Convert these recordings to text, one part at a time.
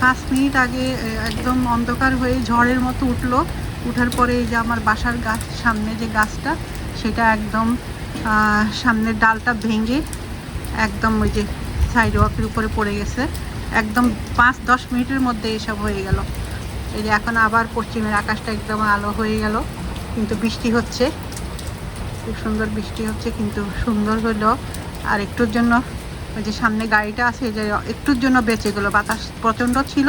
5 minute আগে একদম অন্ধকার হয়ে ঝড়ের মতো উঠলো। উঠার পরে এই যে আমার বাসার গাছ, সামনে যে গাছটা, সেটা একদম সামনের ডালটা ভেঙে একদম ওই যে সাইড ওয়াকের উপরে পড়ে গেছে। একদম 5-10 মিনিটের মধ্যে এসব হয়ে গেল। এই যে এখন আবার পশ্চিমের আকাশটা একদম আলো হয়ে গেল, কিন্তু বৃষ্টি হচ্ছে, খুব সুন্দর বৃষ্টি হচ্ছে। কিন্তু সুন্দর হলো আর একটুর জন্য ওই যে সামনে গাড়িটা আছে, যে একটুর জন্য বেঁচে গেলো। বাতাস প্রচণ্ড ছিল,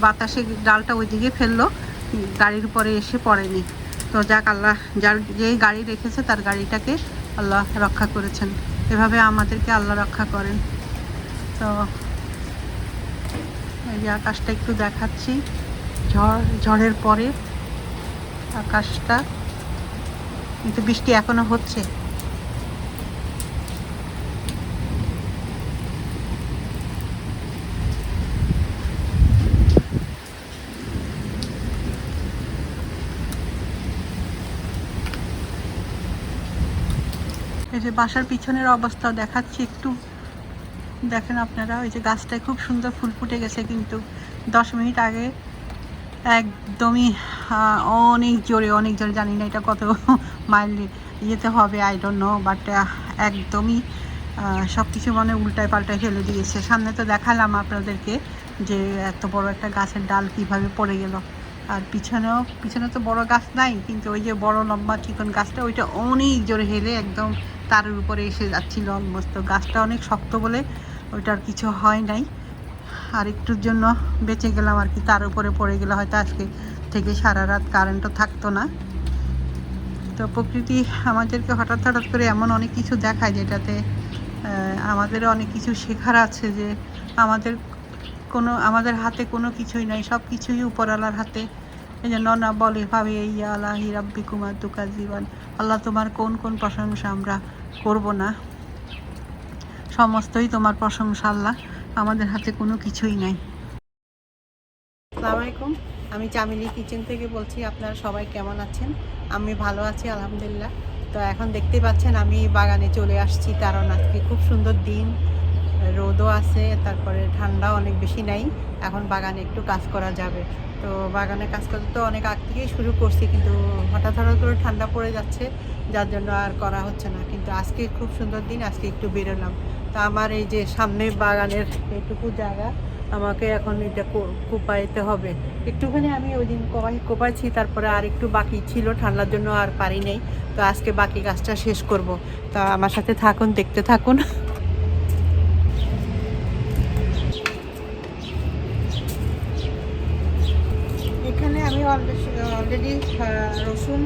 বাতাসে ডালটা ওইদিকে ফেললো, গাড়ির উপরে এসে পড়েনি। তো যাক, আল্লাহ যার যেই গাড়ি রেখেছে তার গাড়িটাকে আল্লাহ রক্ষা করেছেন। এভাবে আমাদেরকে আল্লাহ রক্ষা করেন। তো এই যে আকাশটা একটু দেখাচ্ছি, ঝড়ের পরে আকাশটা, কিন্তু বৃষ্টি এখনো হচ্ছে। এই যে বাসার পিছনের অবস্থা দেখাচ্ছি একটু, দেখেন আপনারা। ওই যে গাছটায় খুব সুন্দর ফুল ফুটে গেছে, কিন্তু 10 মিনিট আগে একদমই অনেক জোরে জানি না এটা কত মাইল যেতে হবে, আই ডোন্ট নো, বাট একদমই সব কিছু মানে উল্টায় পাল্টায় ফেলে দিয়েছে। সামনে তো দেখালাম আপনাদেরকে যে এত বড় একটা গাছের ডাল কিভাবে পড়ে গেল। আর পিছনে তো বড় গাছ নাই, কিন্তু ওই যে বড় লম্বা চিকন গাছটা, ওইটা অনেক জোরে হেলে একদম তারের উপরে এসে যাচ্ছিল অলমোস্ট। তো গাছটা অনেক শক্ত বলে ওইটার কিছু হয় নাই, আর একটুর জন্য বেঁচে গেলাম আর কি। তার উপরে পড়ে গেলে হয়তো আজকে থেকে সারা রাত কারেন্টও থাকতো না। তো প্রকৃতি আমাদেরকে হঠাৎ করে এমন অনেক কিছু দেখায়, যেটাতে আমাদেরও অনেক কিছু শেখার আছে, যে আমাদের হাতে কোনো কিছুই নাই, সব কিছুই উপরওয়ালার হাতে। এই জন্য না বলে ভাবে ইয়া আল্লাহি রাব্বিকুমা তুকাজ্জিবান, আল্লাহ তোমার কোন কোন প্রশংসা আমরা করব না, সমস্তই তোমার প্রশংসা আল্লাহ, আমাদের হাতে কোনো কিছুই নাই। আসসালামু আলাইকুম, আমি চামেলি কিচেন থেকে বলছি। আপনারা সবাই কেমন আছেন? আমি ভালো আছি আলহামদুলিল্লাহ। তো এখন দেখতে পাচ্ছেন আমি বাগানে চলে আসছি, কারণ আজকে খুব সুন্দর দিন, রোদও আছে, তারপরে ঠান্ডাও অনেক বেশি নাই। এখন বাগানে একটু কাজ করা যাবে। তো বাগানে কাজ করতে তো অনেক আগ থেকেই শুরু করছি, কিন্তু হঠাৎ করে ঠান্ডা পড়ে যাচ্ছে, যার জন্য আর করা হচ্ছে না। কিন্তু আজকে খুব সুন্দর দিন, আজকে একটু বেরোলাম। তো আমার এই যে সামনে বাগানের এইটুকু জায়গা, আমাকে এখন এটা কোপাইতে হবে একটুখানি। আমি ওই দিন কোপাইছি, তারপরে আর একটু বাকি ছিল, ঠান্ডার জন্য আর পারি নাই। তো আজকে বাকি কাজটা শেষ করব। তা আমার সাথে থাকুন, দেখতে থাকুন। এখানে আমি অলরেডি রসুন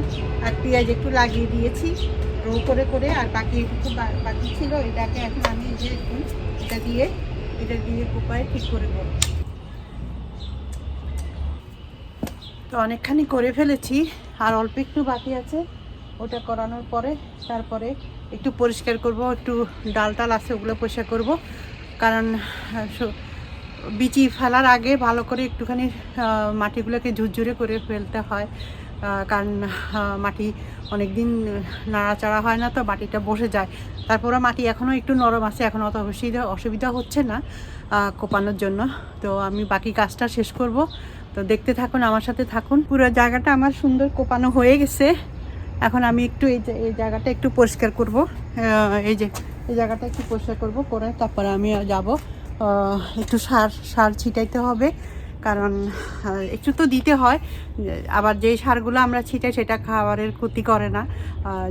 আর পেঁয়াজ একটু লাগিয়ে দিয়েছি রো করে, আর বাকি একটু বাকি ছিল, এটাকে এখন আমি যে এটা দিয়ে কোপায় ঠিক করে দেবো। তো অনেকখানি করে ফেলেছি, আর অল্প একটু বাকি আছে। ওটা করানোর পরে তারপরে একটু পরিষ্কার করব, একটু ডাল আছে ওগুলো পরিষ্কার করব। কারণ বিচি ফেলার আগে ভালো করে একটুখানি মাটিগুলোকে ঝুরঝুরে করে ফেলতে হয়, কারণ মাটি অনেক দিন নাড়াচাড়া হয় না, তো মাটিটা বসে যায়। তারপরে মাটি এখনও একটু নরম আছে, এখন অত অসুবিধা হচ্ছে না কোপানোর জন্য। তো আমি বাকি কাজটা শেষ করব। তো দেখতে থাকুন, আমার সাথে থাকুন। পুরো জায়গাটা আমার সুন্দর কোপানো হয়ে গেছে। এখন আমি একটু এই জায়গাটা একটু পরিষ্কার করব, এই জায়গাটা একটু পরিষ্কার করব, করে তারপরে আমি যাব একটু সার ছিটাইতে হবে, কারণ একটু তো দিতে হয়। আবার যেই সারগুলো আমরা ছিটাই সেটা খাবারের ক্ষতি করে না,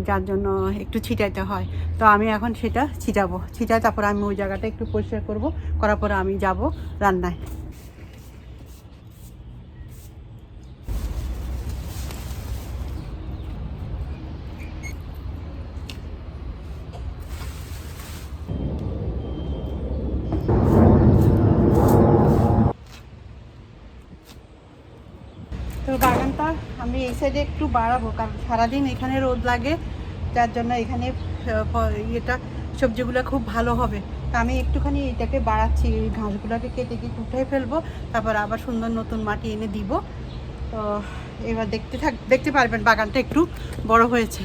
যার জন্য একটু ছিটাইতে হয়। তো আমি এখন সেটা ছিটাই, তারপরে আমি ওই জায়গাটা একটু পরিষ্কার করব, করার পরে আমি যাব রান্নায়। তো বাগানটা আমি এই সাইডে একটু বাড়াবো, কারণ সারাদিন এখানে রোদ লাগে, যার জন্য এখানে সবজিগুলো খুব ভালো হবে। তা আমি একটুখানি এটাকে বাড়াচ্ছি, এই ঘাসগুলোকে কেটে উঠে ফেলবো, তারপর আবার সুন্দর নতুন মাটি এনে দিব। তো এবার দেখতে পারবেন বাগানটা একটু বড় হয়েছে।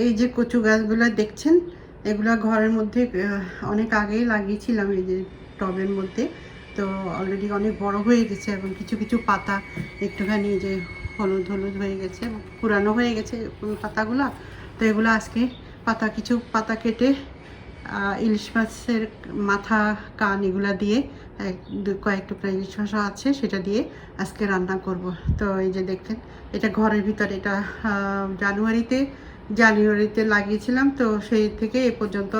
এই যে কচু গাছগুলো দেখছেন, এগুলা ঘরের মধ্যে অনেক আগেই লাগিয়েছিলাম এই যে টবের মধ্যে। তো অলরেডি অনেক বড় হয়ে গেছে এবং কিছু কিছু পাতা একটুখানি যে হলুদ হলুদ হয়ে গেছে, পুরানো হয়ে গেছে পাতাগুলো। তো এগুলো আজকে কিছু পাতা কেটে ইলিশ মাছের মাথা কান এগুলা দিয়ে কয়েক টুকরা ইলিশ মাছও আছে সেটা দিয়ে আজকে রান্না করব। তো এই যে দেখেন এটা ঘরের ভিতরে, এটা জানুয়ারিতে লাগিয়েছিলাম। তো সেই থেকে এ পর্যন্ত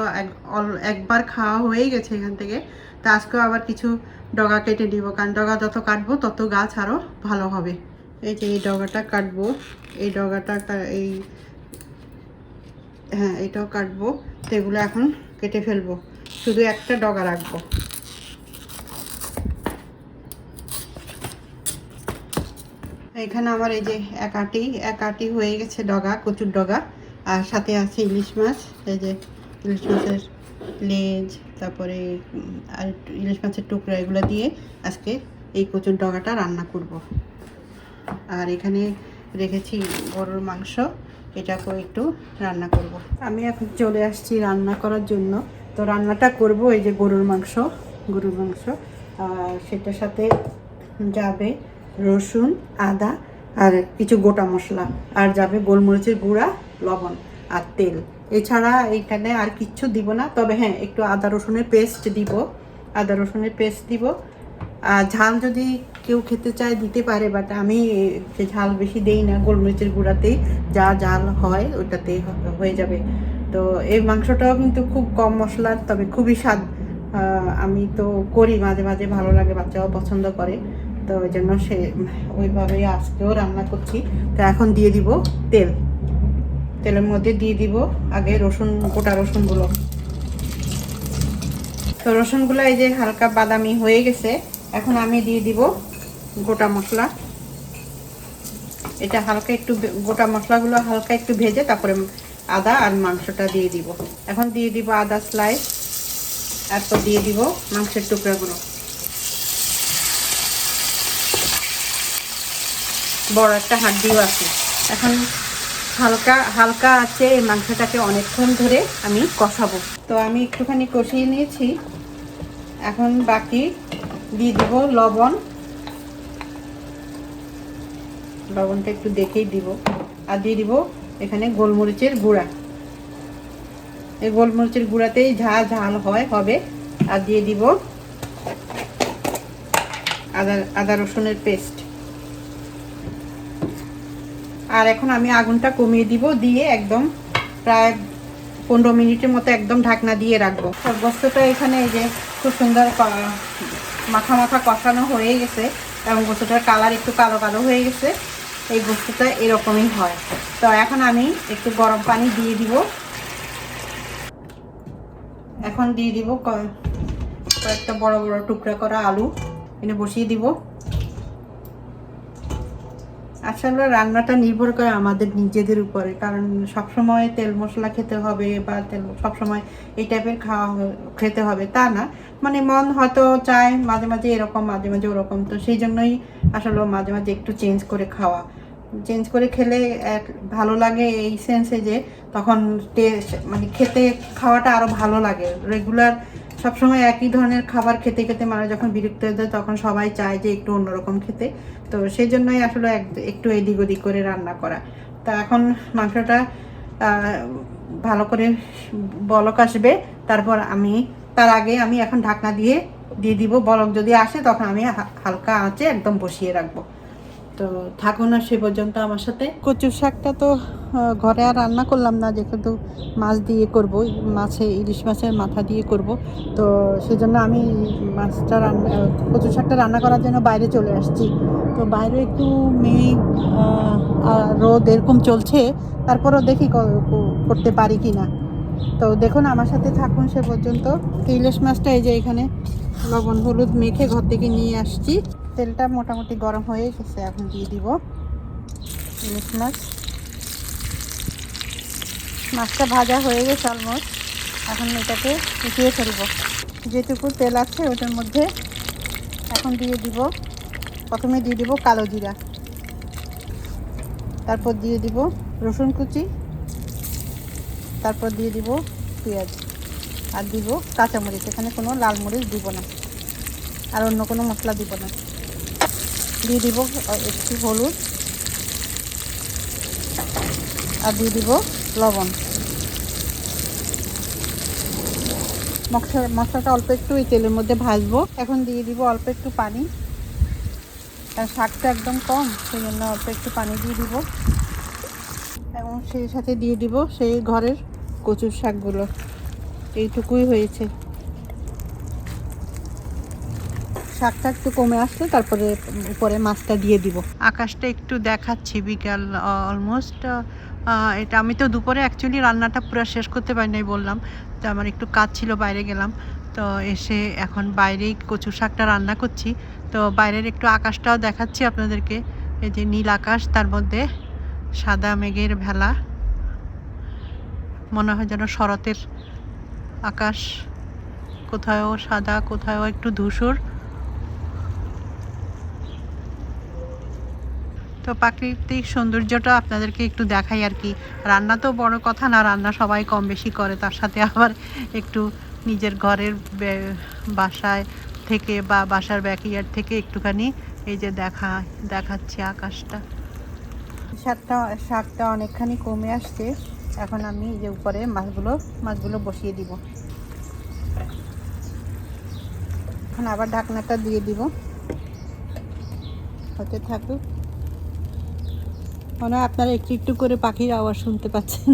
একবার খাওয়া হয়ে গেছে এখান থেকে। তো আজকেও আবার কিছু ডগা কেটে দিব, কারণ ডগা যত কাটবো তত গাছ আরও ভালো হবে। এই যে এই ডগাটা কাটবো, এই ডগাটা হ্যাঁ এটাও কাটবো। তো এগুলো এখন কেটে ফেলবো, শুধু একটা ডগা রাখবো। এখানে আমার এই যে এক আটি হয়ে গেছে ডগা, কচুর ডগা। আর সাথে আছে ইলিশ মাছ, এই যে ইলিশ মাছের লেজ, তারপরে আর ইলিশ মাছের টুকরা, এগুলো দিয়ে আজকে এই কচুর ডগাটা রান্না করব। আর এখানে রেখেছি গরুর মাংস, এটাকেও একটু রান্না করব। আমি এখন চলে আসছি রান্না করার জন্য। তো রান্নাটা করব এই যে গরুর মাংস। আর সেটার সাথে যাবে রসুন, আদা আর কিছু গোটা মশলা, আর যাবে গোলমরিচের গুঁড়া, লবণ আর তেল। এছাড়া এখানে আর কিচ্ছু দিব না, তবে হ্যাঁ একটু আদা রসুনের পেস্ট দিব। আর ঝাল যদি কেউ খেতে চায় দিতে পারে, বাট আমি যে ঝাল বেশি দেই না, গোলমরিচের গুঁড়াতেই যা ঝাল হয় ওটাতেই হয়ে যাবে। তো এই মাংসটাও কিন্তু খুব কম মশলার, তবে খুবই স্বাদ। আমি তো করি মাঝে মাঝে, ভালো লাগে, বাচ্চাও পছন্দ করে। তো ওই জন্য ওইভাবেই আজকেও রান্না করছি। তো এখন দিয়ে দিব তেলের মধ্যে দিয়ে দিব আগে গোটা রসুনগুলো। তো রসুনগুলো এই যে হালকা বাদামি হয়ে গেছে, এখন আমি দিয়ে দিব গোটা মশলা। এটা গোটা মশলাগুলো হালকা একটু ভেজে তারপরে আদা আর মাংসটা দিয়ে দিব। এখন দিয়ে দিব আদা স্লাইস, তারপর দিয়ে দিব মাংসের টুকরাগুলো। বড় একটা হাড্ডিও আছে। এখন হালকা আছে এই মাংসটাকে অনেকক্ষণ ধরে আমি কষাবো। তো আমি একটুখানি কষিয়ে নিয়েছি। এখন বাকি দিয়ে দিব লবণটা একটু দেখেই দিব। আর দিয়ে দিব এখানে গোলমরিচের গুঁড়া। এই গোলমরিচের গুঁড়াতেই ঝাল হবে। আর দিয়ে দিব আদা রসুনের পেস্ট। আর এখন আমি আগুনটা কমিয়ে দিব, দিয়ে একদম প্রায় 15 মিনিটের মতো একদম ঢাকনা দিয়ে রাখবো। গোস্তটা এখানে এই যে খুব সুন্দর মাখা কষানো হয়ে গেছে এবং গোস্তটার কালার একটু কালো হয়ে গেছে। এই গোস্তটা এরকমই হয়। তো এখন আমি একটু গরম পানি দিয়ে দিব। এখন দিয়ে দিব কয়েকটা বড় টুকরা করা আলু, এনে বসিয়ে দিব। আসলে রান্নাটা নির্ভর করে আমাদের নিজেদের উপরে, কারণ সবসময় তেল মশলা খেতে হবে বা সবসময় এই টাইপের খেতে হবে তা না। মানে মন হয়তো চায় মাঝে মাঝে এরকম, মাঝে মাঝে ওরকম। তো সেই জন্যই আসলে মাঝে মাঝে একটু চেঞ্জ করে খেলে ভালো লাগে, এই সেন্সে যে তখন মানে খাওয়াটা আরও ভালো লাগে। রেগুলার সবসময় একই ধরনের খাবার খেতে মানুষ যখন বিরক্ত হয়ে যায়, তখন সবাই চায় যে একটু অন্যরকম খেতে। তো সেই জন্যই আসলে একটু এদিক ওদিক করে রান্না করা। তা এখন মাংসটা ভালো করে বলক আসবে, তার আগে আমি এখন ঢাকনা দিয়ে দিব। বলক যদি আসে তখন আমি হালকা আঁচে একদম বসিয়ে রাখবো। তো থাকুন আর সে পর্যন্ত আমার সাথে। কচুর শাকটা তো ঘরে আর রান্না করলাম না, যেহেতু মাছ দিয়ে করব, ইলিশ মাছের মাথা দিয়ে করব। তো সেজন্য আমি কচুর শাকটা রান্না করার জন্য বাইরে চলে আসছি। তো বাইরে একটু মেঘ রোদ এরকম চলছে, তারপরও দেখি করতে পারি কি না। তো দেখুন আমার সাথে থাকুন সে পর্যন্ত। ইলিশ মাছটা এই যে এখানে লবণ হলুদ মেখে ঘর থেকে নিয়ে আসছি। তেলটা মোটামুটি গরম হয়ে গেছে, এখন দিয়ে দিব ইলিশ মাছটা ভাজা হয়ে গেছে অলমোস্ট। এখন এটাকে উঠিয়ে ফেলবো। যেটুকু তেল আছে ওটার মধ্যে এখন প্রথমে দিয়ে দিব কালো জিরা, তারপর দিয়ে দিব রসুন কুচি, তারপর দিয়ে দিব পেঁয়াজ আর দিব কাঁচামরিচ, এখানে কোনো লাল মরিচ দিব না আর অন্য কোনো মশলা দিব না। দিয়ে দিব একটু হলুদ আর দিয়ে দিব লবণ। মশলাটা অল্প একটু এই তেলের মধ্যে ভাজবো। এখন দিয়ে দিব অল্প একটু পানি, কারণ শাকটা একদম কম, সেই জন্য অল্প একটু পানি দিয়ে দিব। এবং সেই সাথে দিয়ে দিব সেই ঘরের কচুর শাকগুলো, এইটুকুই হয়েছে। শাকটা একটু কমে আসলে তারপরে উপরে মাছটা দিয়ে দিব। আকাশটা একটু দেখাচ্ছি, বিকাল অলমোস্ট এটা আমি তো দুপুরে অ্যাকচুয়ালি রান্নাটা পুরো শেষ করতে পারি নাই, বললাম তো আমার একটু কাজ ছিল, বাইরে গেলাম। তো এসে এখন বাইরেই কচু শাকটা রান্না করছি। তো বাইরের একটু আকাশটাও দেখাচ্ছি আপনাদেরকে। এই যে নীল আকাশ, তার মধ্যে সাদা মেঘের ভেলা, মনে হয় যেন শরতের আকাশ, কোথাও সাদা কোথাও একটু ধূসর। তো প্রাকৃতিক সৌন্দর্যটা আপনাদেরকে একটু দেখাই আর কি। রান্না তো বড় কথা না, রান্না সবাই কম বেশি করে, তার সাথে আবার একটু নিজের ঘরের বাসায় থেকে বা বাসার ব্যাকইয়ার্ড থেকে একটুখানি এই যে দেখাচ্ছে আকাশটা। শাকটা অনেকখানি কমে আসছে। এখন আমি এই যে উপরে মাছগুলো বসিয়ে দিব। এখন আবার ঢাকনাটা দিয়ে দিব, হতে থাকুক। মনে হয় আপনারা একটু একটু করে পাখির আওয়াজ শুনতে পাচ্ছেন।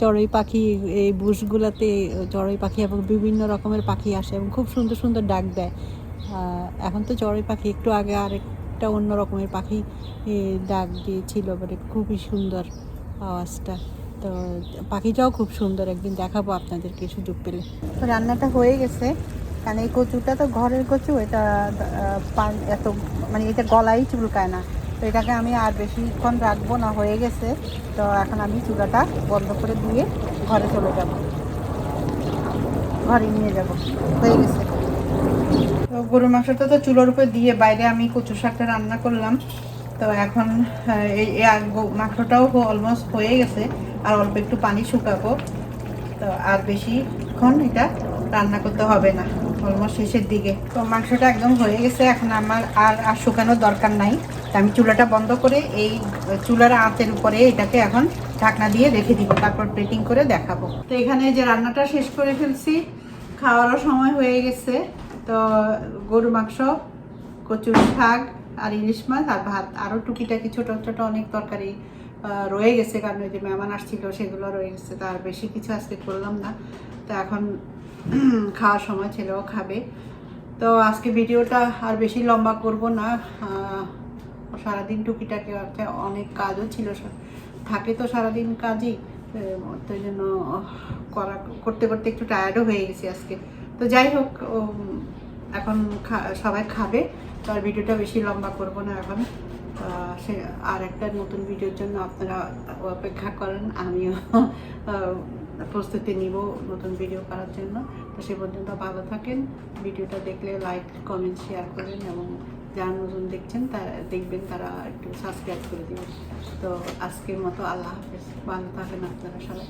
চড়ুই পাখি, এই বুশগুলোতে চড়ুই পাখি এবং বিভিন্ন রকমের পাখি আসে এবং খুব সুন্দর সুন্দর ডাক দেয়। এখন তো চড়ুই পাখি, একটু আগে আরেকটা অন্য রকমের পাখি ডাক দিয়েছিল, মানে খুবই সুন্দর আওয়াজটা। তো পাখিটাও খুব সুন্দর, একদিন দেখাবো আপনাদেরকে সুযোগ পেলে। তো রান্নাটা হয়ে গেছে, কারণ এই কচুটা তো ঘরের কচু, এটা এত মানে এটা গলায় চুলকায় না। তো এটাকে আমি আর বেশিক্ষণ রাখবো না, হয়ে গেছে। তো এখন আমি চুলাটা বন্ধ করে দিয়ে ঘরে চলে যাব, ঘরে নিয়ে যাব, হয়ে গেছে। তো গরুর মাংসটা তো চুলোর উপর দিয়ে বাইরে আমি কচু শাকটা রান্না করলাম। তো এখন এই মাংসটাও অলমোস্ট হয়ে গেছে, আর অল্প একটু পানি শুকাবো। তো আর বেশিক্ষণ এটা রান্না করতে হবে না, অলমোস্ট শেষের দিকে। তো মাংসটা একদম হয়ে গেছে, এখন আমার আর শুকানোর দরকার নাই। তো আমি চুলাটা বন্ধ করে এই চুলার আঁচের উপরে এটাকে এখন ঢাকনা দিয়ে রেখে দিব, তারপর প্লেটিং করে দেখাবো। তো এখানে যে রান্নাটা শেষ করে ফেলছি, খাওয়ারও সময় হয়ে গেছে। তো গরু মাংস, কচুর শাক আর ইলিশ মাছ আর ভাত, আরও টুকিটাকি ছোটো ছোটো অনেক তরকারি রয়ে গেছে, কারণ ওই যে মেহমান আসছিল সেগুলো রয়ে গেছে। তার বেশি কিছু আজকে করলাম না। তো এখন খাওয়ার সময় ছেলেও খাবে। তো আজকে ভিডিওটা আর বেশি লম্বা করব না। সারাদিন টুকিটাকি অনেক কাজও ছিল, থাকে তো সারাদিন কাজই, তো এই জন্য করতে করতে একটু টায়ার্ডও হয়ে গেছি আজকে। তো যাই হোক, এখন সবাই খাবে, তো আর ভিডিওটা বেশি লম্বা করব না এখন। সে আর একটা নতুন ভিডিওর জন্য আপনারা অপেক্ষা করেন, আমিও প্রস্তুতি নিব নতুন ভিডিও করার জন্য। তো সে পর্যন্ত ভালো থাকেন। ভিডিওটা দেখলে লাইক কমেন্ট শেয়ার করেন, এবং যারা নতুন দেখবেন তারা একটু সাবস্ক্রাইব করে দেবেন। তো আজকের মতো আল্লাহ হাফেজ, ভালো থাকেন আপনারা সবাই।